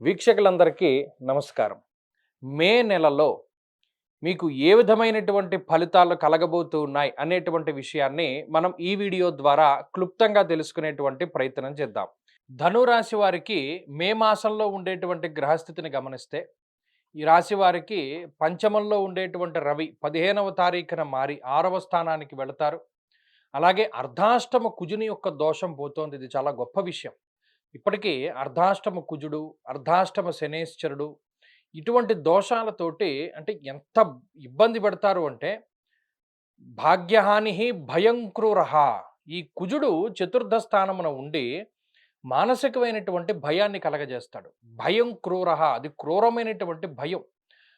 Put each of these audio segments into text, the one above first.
వీక్షకులందరికీ నమస్కారం. మే నెలలో మీకు ఏ విధమైనటువంటి ఫలితాలు కలగబోతూ ఉన్నాయి అనేటువంటి విషయాన్ని మనం ఈ వీడియో ద్వారా క్లుప్తంగా తెలుసుకునేటువంటి ప్రయత్నం చేద్దాం. ధనురాశి వారికి మే మాసంలో ఉండేటువంటి గ్రహస్థితిని గమనిస్తే ఈ రాశి వారికి పంచమంలో ఉండేటువంటి రవి 15వ తారీఖున మారి 6వ స్థానానికి వెళతారు. అలాగే అర్ధాష్టమ కుజుని యొక్క దోషం పోతోంది. ఇది చాలా గొప్ప విషయం. ఇప్పటికీ అర్ధాష్టమ కుజుడు, అర్ధాష్టమ శనేశ్వరుడు ఇటువంటి దోషాలతోటి అంటే ఎంత ఇబ్బంది పడతారు అంటే భాగ్యహాని భయంక్రూరః. ఈ కుజుడు చతుర్థ స్థానమున ఉండి మానసికమైనటువంటి భయాన్ని కలగజేస్తాడు. భయం క్రూరః, అది క్రూరమైనటువంటి భయం.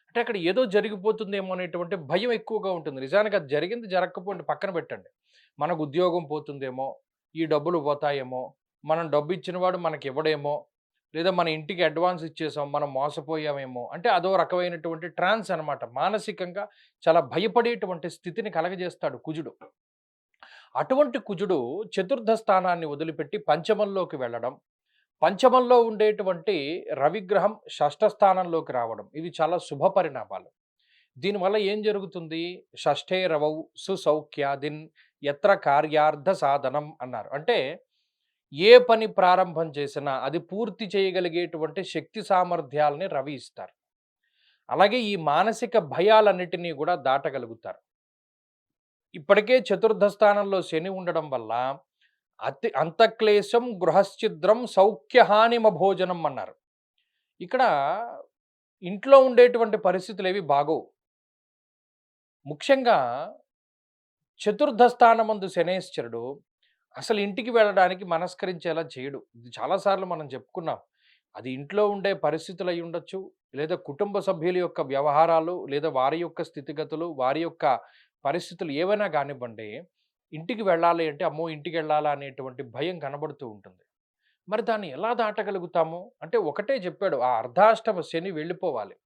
అంటే అక్కడ ఏదో జరిగిపోతుందేమో అనేటువంటి భయం ఎక్కువగా ఉంటుంది. నిజానికి అది జరిగింది జరగకపోండి పక్కన పెట్టండి. మనకు ఉద్యోగం పోతుందేమో, ఈ డబ్బులు పోతాయేమో, మనం డబ్బు ఇచ్చినవాడు మనకి ఇవ్వడేమో, లేదా మన ఇంటికి అడ్వాన్స్ ఇచ్చేసాం మనం మోసపోయామేమో, అంటే అదో రకమైనటువంటి ట్రాన్స్ అనమాట. మానసికంగా చాలా భయపడేటువంటి స్థితిని కలగజేస్తాడు కుజుడు. అటువంటి కుజుడు చతుర్థ స్థానాన్ని వదిలిపెట్టి పంచమంలోకి వెళ్ళడం, పంచమంలో ఉండేటువంటి రవిగ్రహం షష్ఠ స్థానంలోకి రావడం, ఇవి చాలా శుభ పరిణామాలు. దీనివల్ల ఏం జరుగుతుంది? షష్ఠే రవౌ సుసౌఖ్యాదిన్ యత్ర కార్యార్థ సాధనం అన్నారు. అంటే ఏ పని ప్రారంభం చేసినా అది పూర్తి చేయగలిగేటువంటి శక్తి సామర్థ్యాలని రవి ఇస్తారు. అలాగే ఈ మానసిక భయాలన్నిటినీ కూడా దాటగలుగుతారు. ఇప్పటికే చతుర్థ స్థానంలో శని ఉండడం వల్ల అంతఃక్లేశం గృహశ్చిద్రం సౌఖ్యహానిమ భోజనం అన్నారు. ఇక్కడ ఇంట్లో ఉండేటువంటి పరిస్థితులు ఏవి బాగోవు. ముఖ్యంగా చతుర్థ స్థానమందు శనేశ్వరుడు అసలు ఇంటికి వెళ్ళడానికి మనస్కరించేలా చేయడు. ఇది చాలాసార్లు మనం చెప్పుకున్నాం. అది ఇంట్లో ఉండే పరిస్థితులు అయి ఉండొచ్చు, లేదా కుటుంబ సభ్యుల యొక్క వ్యవహారాలు, లేదా వారి యొక్క స్థితిగతులు, వారి యొక్క పరిస్థితులు ఏవైనా కానివ్వండి, ఇంటికి వెళ్ళాలి అంటే అమ్మో ఇంటికి వెళ్ళాలా అనేటువంటి భయం కనబడుతూ ఉంటుంది. మరి దాన్ని ఎలా దాటగలుగుతాము అంటే ఒకటే చెప్పాడు, ఆ అర్ధాష్టమ శని వెళ్ళిపోవాలి,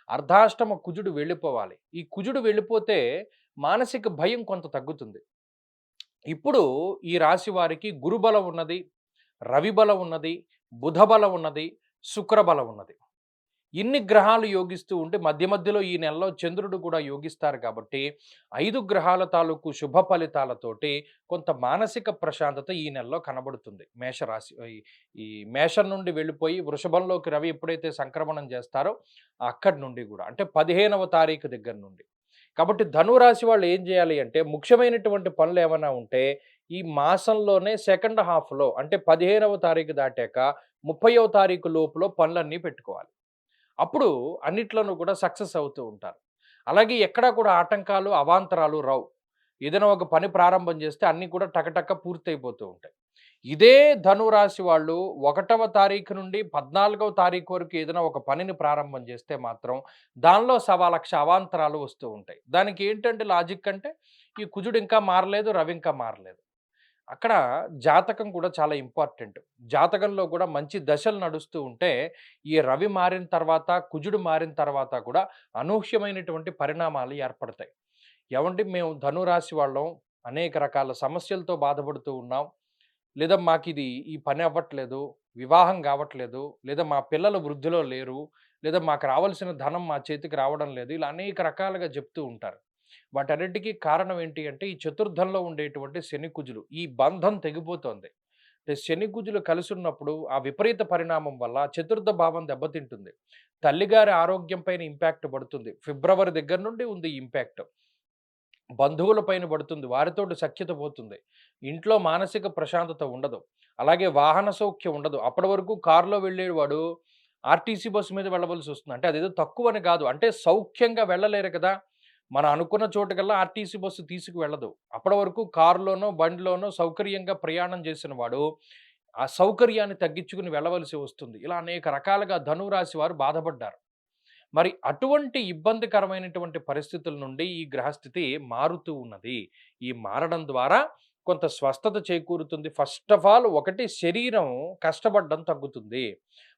అర్ధాష్టమ కుజుడు వెళ్ళిపోవాలి. ఈ కుజుడు వెళ్ళిపోతే మానసిక భయం కొంత తగ్గుతుంది. ఇప్పుడు ఈ రాశి వారికి గురుబలం ఉన్నది, రవి బలం ఉన్నది, బుధ బలం ఉన్నది, శుక్ర బలం ఉన్నది. ఇన్ని గ్రహాలు యోగిస్తూ ఉంటే మధ్య మధ్యలో ఈ నెలలో చంద్రుడు కూడా యోగిస్తారు కాబట్టి 5 గ్రహాల తాలూకు శుభ ఫలితాలతోటి కొంత మానసిక ప్రశాంతత ఈ నెలలో కనబడుతుంది. మేషరాశి ఈ మేషం నుండి వెళ్ళిపోయి వృషభంలోకి రవి ఎప్పుడైతే సంక్రమణం చేస్తారో అక్కడి నుండి కూడా అంటే 15వ తారీఖు దగ్గర నుండి. కాబట్టి ధనురాశి వాళ్ళు ఏం చేయాలి అంటే ముఖ్యమైనటువంటి పనులు ఏమైనా ఉంటే ఈ మాసంలోనే సెకండ్ హాఫ్లో అంటే 15వ తారీఖు దాటాక 30వ తారీఖు లోపులో పనులన్నీ పెట్టుకోవాలి. అప్పుడు అన్నిట్లోనూ కూడా సక్సెస్ అవుతూ ఉంటారు. అలాగే ఎక్కడా కూడా ఆటంకాలు, అవాంతరాలు రావు. ఏదైనా ఒక పని ప్రారంభం చేస్తే అన్నీ కూడా టకటక పూర్తయిపోతూ ఉంటాయి. ఇదే ధనురాశి వాళ్ళు 1వ తారీఖు నుండి 14వ తారీఖు వరకు ఏదైనా ఒక పనిని ప్రారంభం చేస్తే మాత్రం దానిలో 1,00,000 అవాంతరాలు వస్తూ ఉంటాయి. దానికి ఏంటంటే లాజిక్ అంటే ఈ కుజుడు ఇంకా మారలేదు, రవి ఇంకా మారలేదు. అక్కడ జాతకం కూడా చాలా ఇంపార్టెంట్. జాతకంలో కూడా మంచి దశలు నడుస్తూ ఉంటే ఈ రవి మారిన తర్వాత, కుజుడు మారిన తర్వాత కూడా అనూహ్యమైనటువంటి పరిణామాలు ఏర్పడతాయి. ఏవండి మేము ధనురాశి వాళ్ళం, అనేక రకాల సమస్యలతో బాధపడుతూ ఉన్నాం. లేదా మాకిది ఈ పని అవ్వట్లేదు, వివాహం కావట్లేదు, లేదా మా పిల్లలు వృద్ధిలో లేరు, లేదా మాకు రావాల్సిన ధనం మా చేతికి రావడం లేదు. ఇలా అనేక రకాలుగా చెప్తూ ఉంటారు. వాటన్నిటికీ కారణం ఏంటి అంటే ఈ చతుర్థంలో ఉండేటువంటి శని కుజులు ఈ బంధం తెగిపోతోంది. అంటే శని కుజులు కలిసి ఉన్నప్పుడు ఆ విపరీత పరిణామం వల్ల చతుర్థ భావం దెబ్బతింటుంది. తల్లిగారి ఆరోగ్యం పైన ఇంపాక్ట్ పడుతుంది. ఫిబ్రవరి దగ్గర నుండి ఉంది ఈ ఇంపాక్ట్. బంధువుల పైన పడుతుంది. వారితోటి సఖ్యత పోతుంది. ఇంట్లో మానసిక ప్రశాంతత ఉండదు. అలాగే వాహన సౌఖ్యం ఉండదు. అప్పటి వరకు కారులో వెళ్ళేవాడు ఆర్టీసీ బస్సు మీద వెళ్ళవలసి వస్తుంది. అంటే అదేదో తక్కువని కాదు. అంటే సౌఖ్యంగా వెళ్ళలేరు కదా! మనం అనుకున్న చోటుకల్లా ఆర్టీసీ బస్సు తీసుకువెళ్ళదు. అప్పటి వరకు కారులోనో, బండిలోనో సౌకర్యంగా ప్రయాణం చేసిన వాడు ఆ సౌకర్యాన్ని తగ్గించుకుని వెళ్ళవలసి వస్తుంది. ఇలా అనేక రకాలుగా ధనురాశి వారు బాధపడ్డారు. మరి అటువంటి ఇబ్బందికరమైనటువంటి పరిస్థితుల నుండి ఈ గ్రహస్థితి మారుతూ ఉన్నది. ఈ మారడం ద్వారా కొంత స్వస్థత చేకూరుతుంది. ఫస్ట్ ఆఫ్ ఆల్ ఒకటి శరీరం కష్టపడడం తగ్గుతుంది.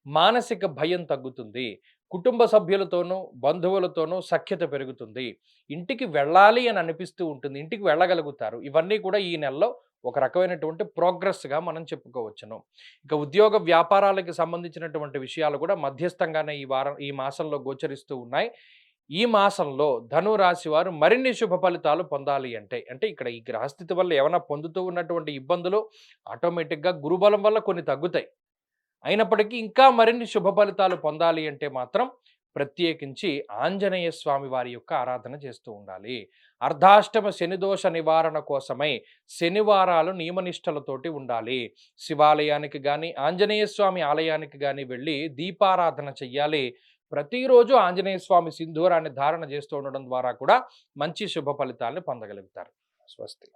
మానసిక భయం తగ్గుతుంది. కుటుంబ సభ్యులతోనూ, బంధువులతోనూ సఖ్యత పెరుగుతుంది. ఇంటికి వెళ్ళాలి అని అనిపిస్తూ ఉంటుంది. ఇంటికి వెళ్ళగలుగుతారు. ఇవన్నీ కూడా ఈ నెలలో ఒక రకమైనటువంటి ప్రోగ్రెస్‌గా మనం చెప్పుకోవచ్చును. ఇక ఉద్యోగ వ్యాపారాలకి సంబంధించినటువంటి విషయాలు కూడా మధ్యస్థంగానే ఈ మాసంలో గోచరిస్తూ ఉన్నాయి. ఈ మాసంలో ధను రాశి వారు మరిన్ని శుభ ఫలితాలు పొందాలి అంటే, అంటే ఇక్కడ ఈ గ్రహస్థితి వల్ల ఏమైనా పొందుతూ ఉన్నటువంటి ఇబ్బందులు ఆటోమేటిక్‌గా గురుబలం వల్ల కొన్ని తగ్గుతాయి. అయినప్పటికీ ఇంకా మరిన్ని శుభ ఫలితాలు పొందాలి అంటే మాత్రం ప్రత్యేకించి ఆంజనేయ స్వామి వారి యొక్క ఆరాధన చేస్తూ ఉండాలి. అర్ధాష్టమ శనిదోష నివారణ కోసమై శనివారాలు నియమనిష్టలతోటి ఉండాలి. శివాలయానికి కానీ ఆంజనేయ స్వామి ఆలయానికి కానీ వెళ్ళి దీపారాధన చెయ్యాలి. ప్రతిరోజు ఆంజనేయ స్వామి సింధూరాన్ని ధారణ చేస్తూ ఉండడం ద్వారా కూడా మంచి శుభ ఫలితాలను పొందగలుగుతారు. స్వస్తి.